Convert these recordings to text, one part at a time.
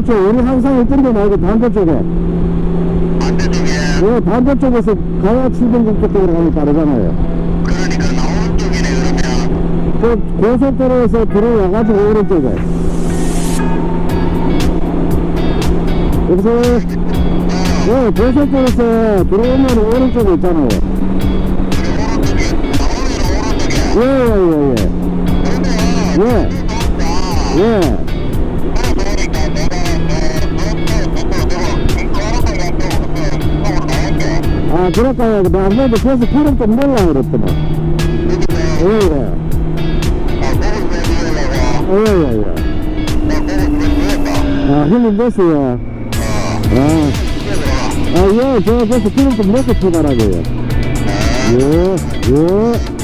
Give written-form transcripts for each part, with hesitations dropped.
그렇죠. 우리 항상 있던 데 말고 반대쪽에. 반대쪽에. 예, 반대쪽에서 가야 출동국 쪽으로 가면 빠르잖아요. 그러니까 나오는 쪽이네 그러면. 그 고속도로에서 들어와가지고 오른쪽에. 여기서, 예, 고속도로에서 들어오면 오른쪽에 있잖아요. 예, 예, 예, 예. 예. 예. 아, 그럴까요? 나 아무래도 그래서 기름 좀 넣으려고 그랬더만. 예, 예. 예, 예, 예. 아, 힘이 됐어요. 예, 저 그래서 기름 좀 넣고 출발하게요. 예, 예.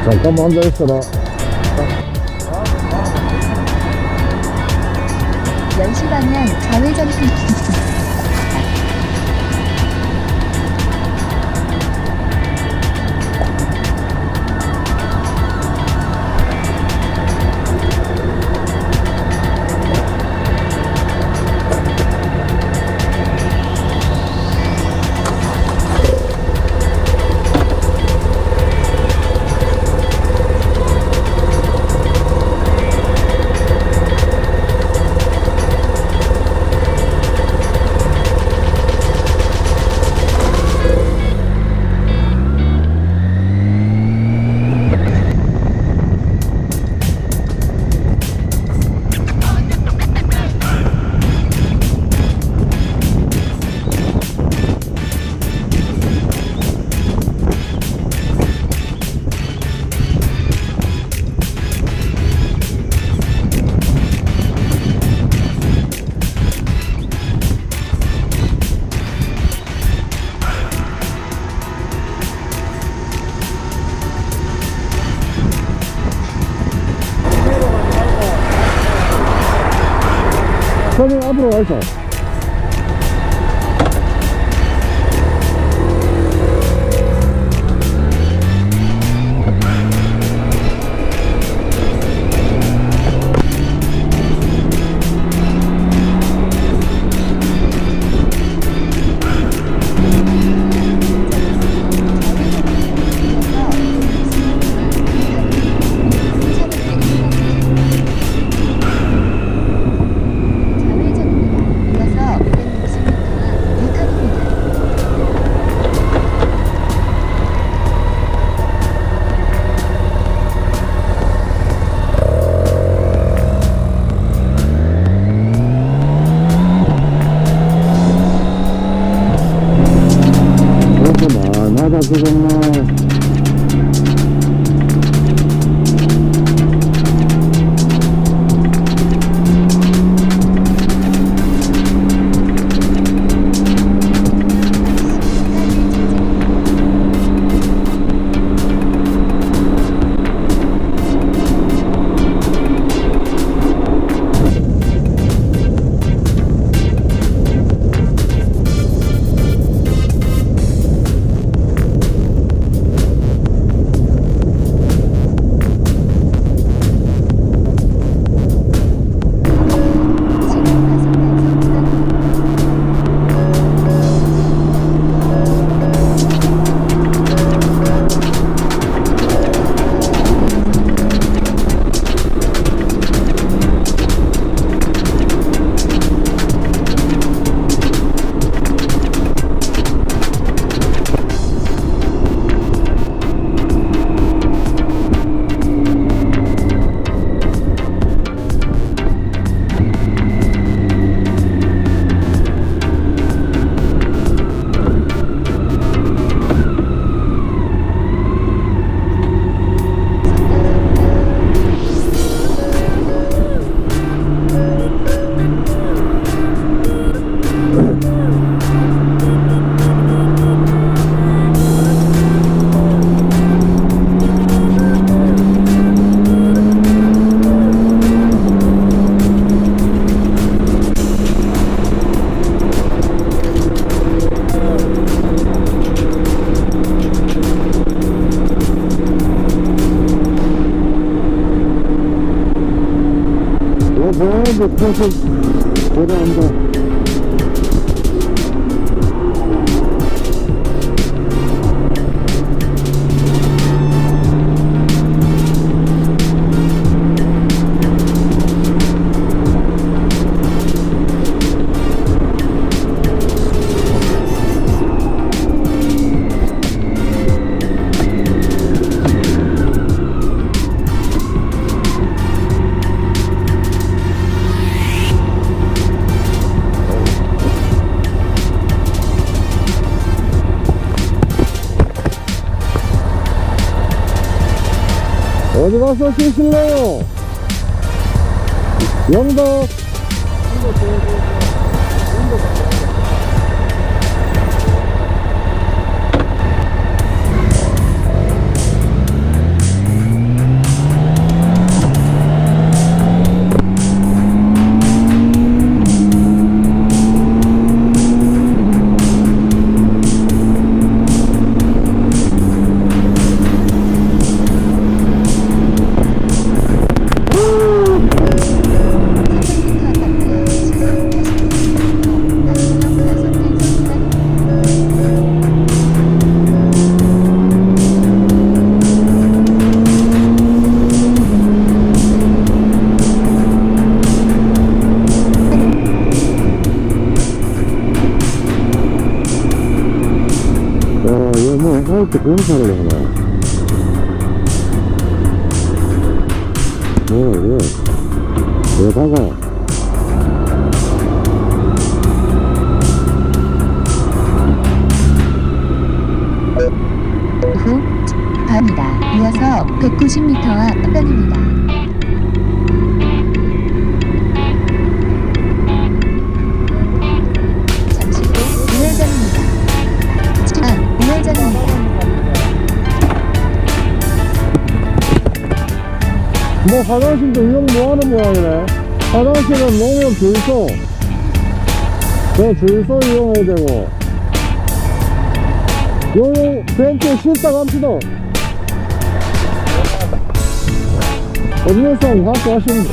잠깐만 앉아있어라. 연시 방향 좌회전입니다. 선생님 앞으로 와있어. 그렇구만. 하다 그랬네. 뭐 계속 내려간다. 어디 가서 쉬실래요? 영덕. 하이트 공사를 하나. 왜 다가? 후 갑니다. 이어서 190m 앞 편입니다. 잠시 후 우회전입니다. 우회전입니다. 뭐 화장실도 이용 뭐하는 모양이네. 화장실은 놓으면 줄서 줄서 이용해야 되고 요 벤치에 실다 갑시다. 음료수 갖고 가시면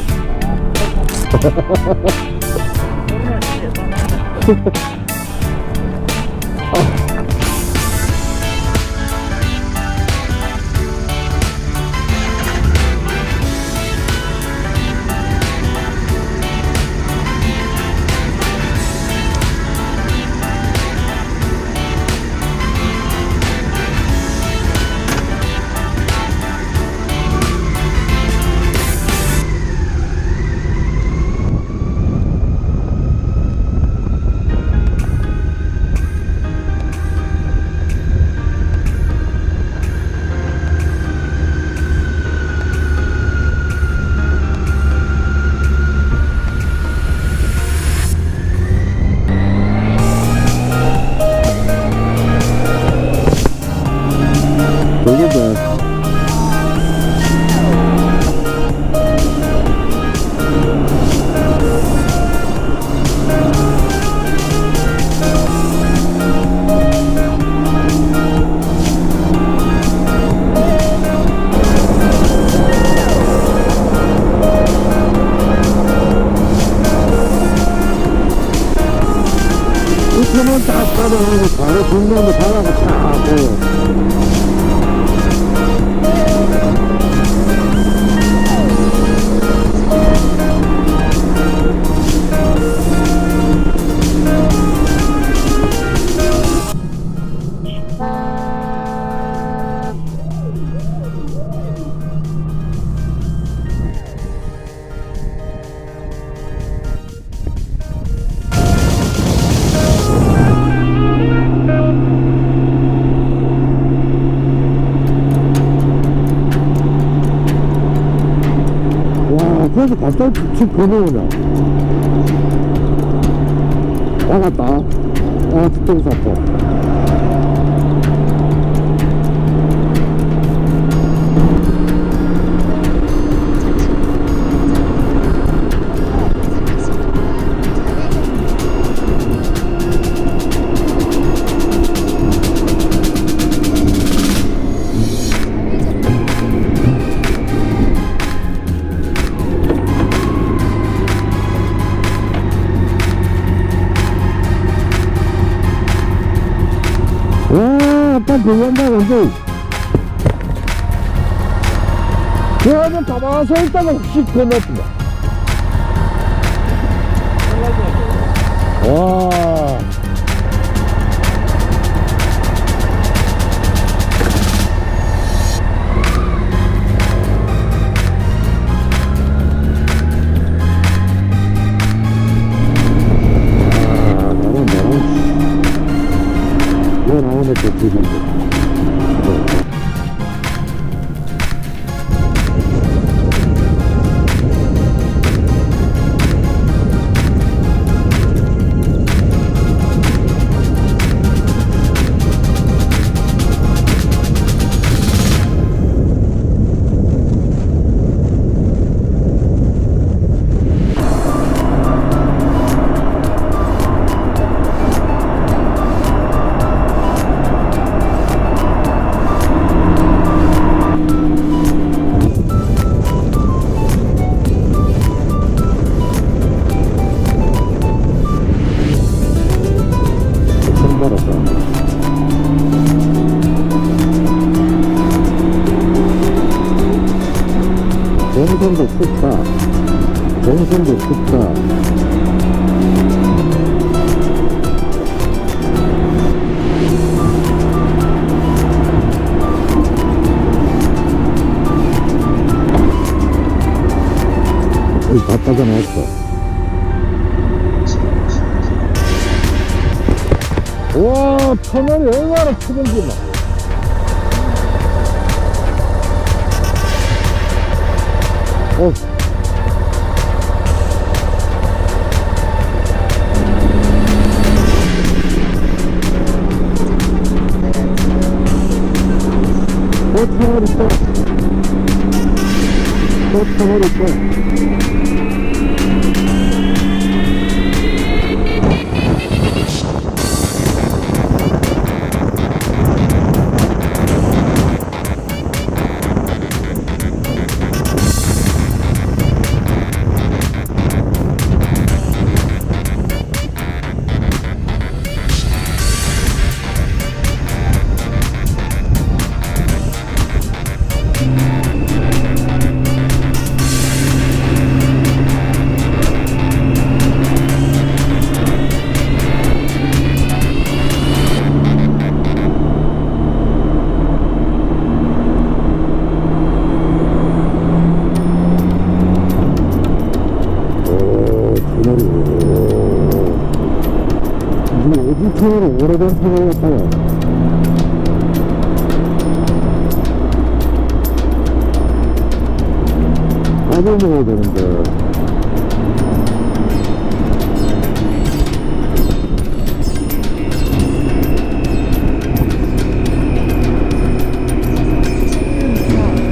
되겠네. 이렇게만 딱 가져가고 바로 중간도 바라고 딱 보여. 그래서 갑자기 집 건너오냐. 나갔다. 뒷동사포. 잠깐 들어간다는데 그러면 가만히 서 있다가 휙 건넜습니다. 와. 왜 나오네 또 지금. 동선도 춥다. 동선도 춥다. 거의 다 빠져나왔어. 와, 터널이 얼마나 푸른지 막. 어. 터널 있어. 터널 있어. 오진천으로 오래된 터널 같아요. 밥을 먹어야 되는데.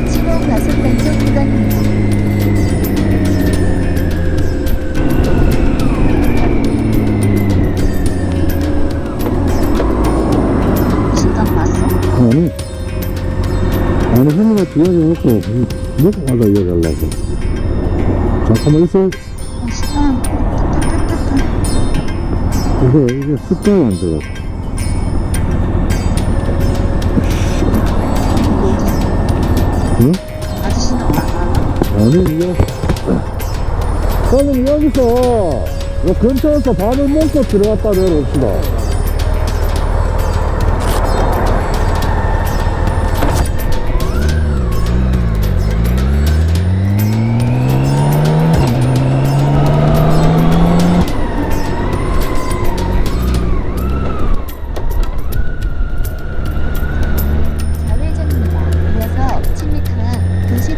신호 과속 단속 구간입니다. 아니, 형님아 기다려놓고, 먹고 가자, 이어가려고. 잠깐만 있어. 이게 숫자가 안 들어. 응? 아니, 이게. 그러면 여기서, 이 근처에서 밥을 먹고 들어갔다 내려옵시다.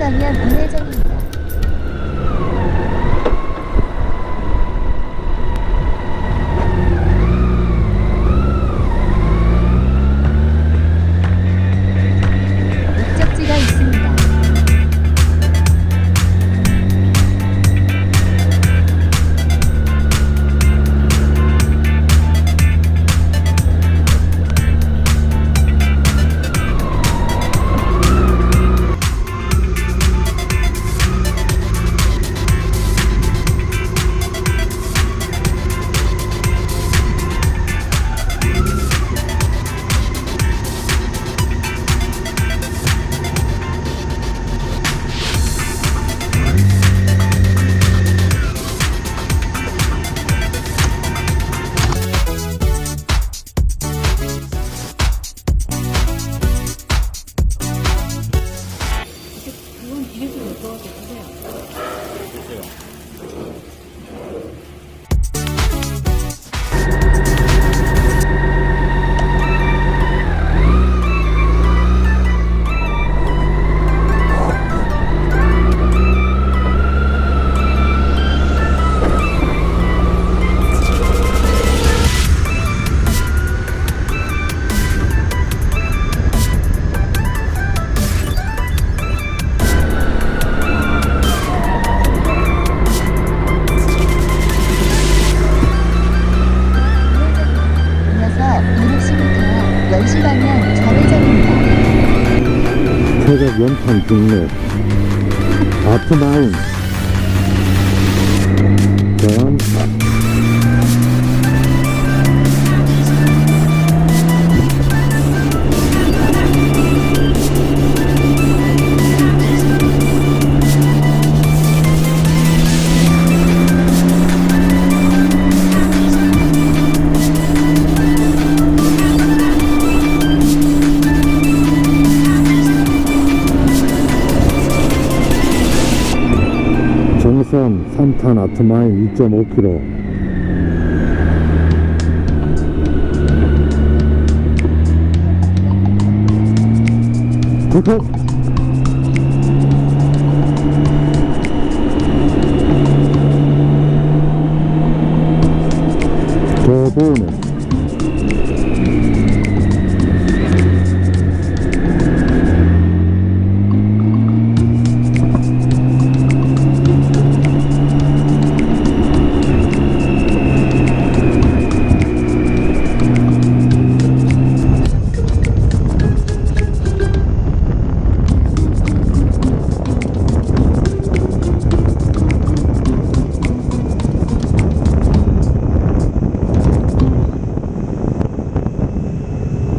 방향 우회전입니다. 연탄 중로 아트마인 전 정선 3탄 아트마인 2.5km 굿 저보네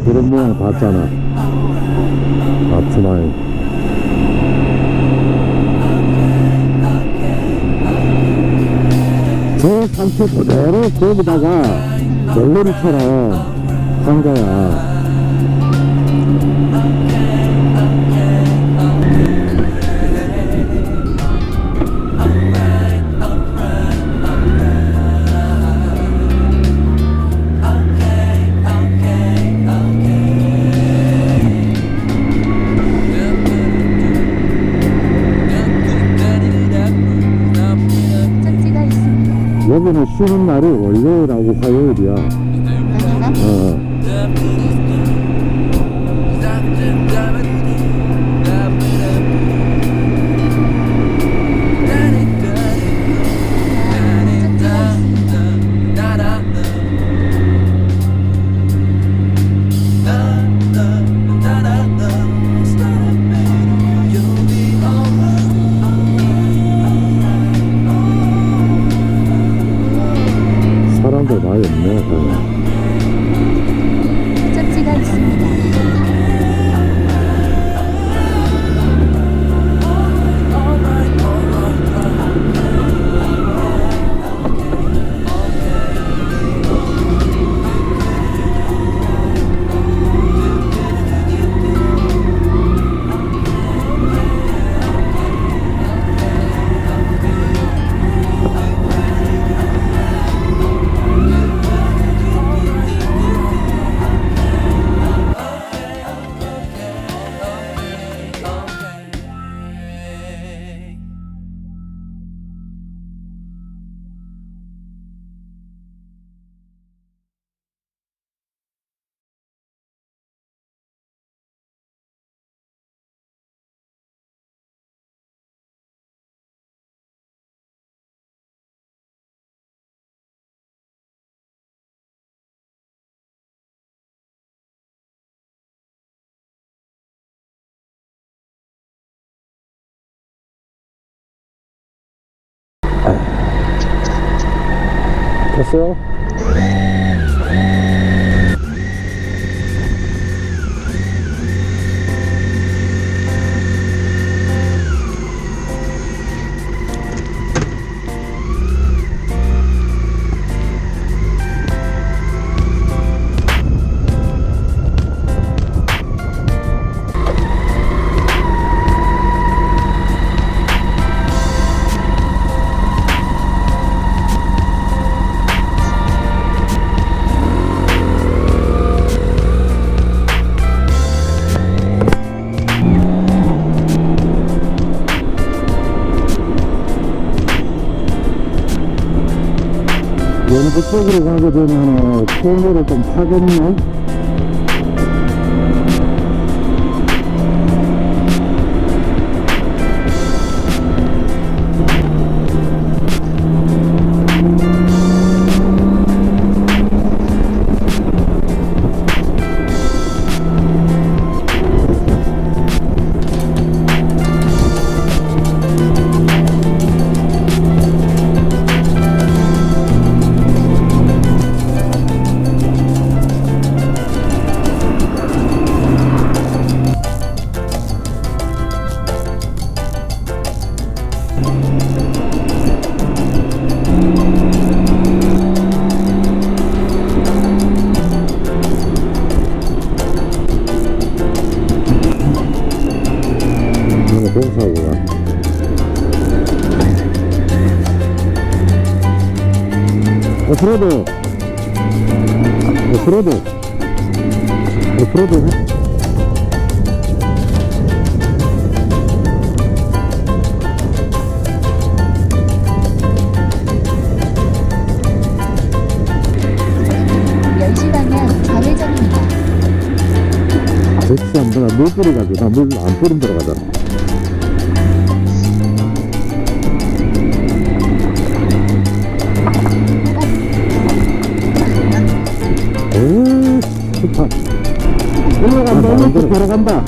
그런 모양 봤잖아 아트마인 저 상태 그대로 거기다가 멜로디처럼 한 거야 착지가 있습니다. 여기는 쉬는 날이 월요일하고 화요일이야 사람들 많이 없네 착지가 있습니다. 됐어요? 연구 쪽으로 가게 되면 통로를 좀 타겠네? 오프로드. 오프로드. 오프로드. 열시 방향 좌회전입니다. 됐어, 물 뿌려가지고. 나 물 안 뿌린 데로 가잖아. 오, 좋다. 올라간다, 올라간다, 돌아간다.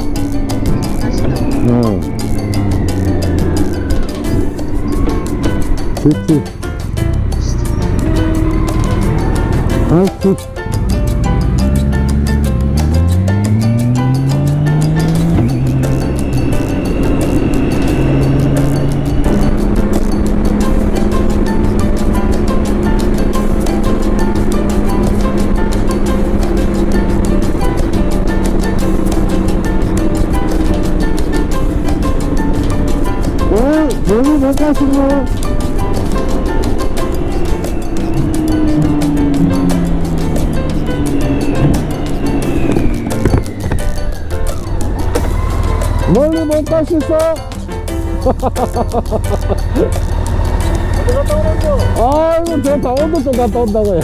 그렇지. 아이쿠. 너무 못 가시네. 멀리 못 가셨어? 어디 갔다 오는겨? 아이고, 저 강원도 쪽 갔다 온다고요.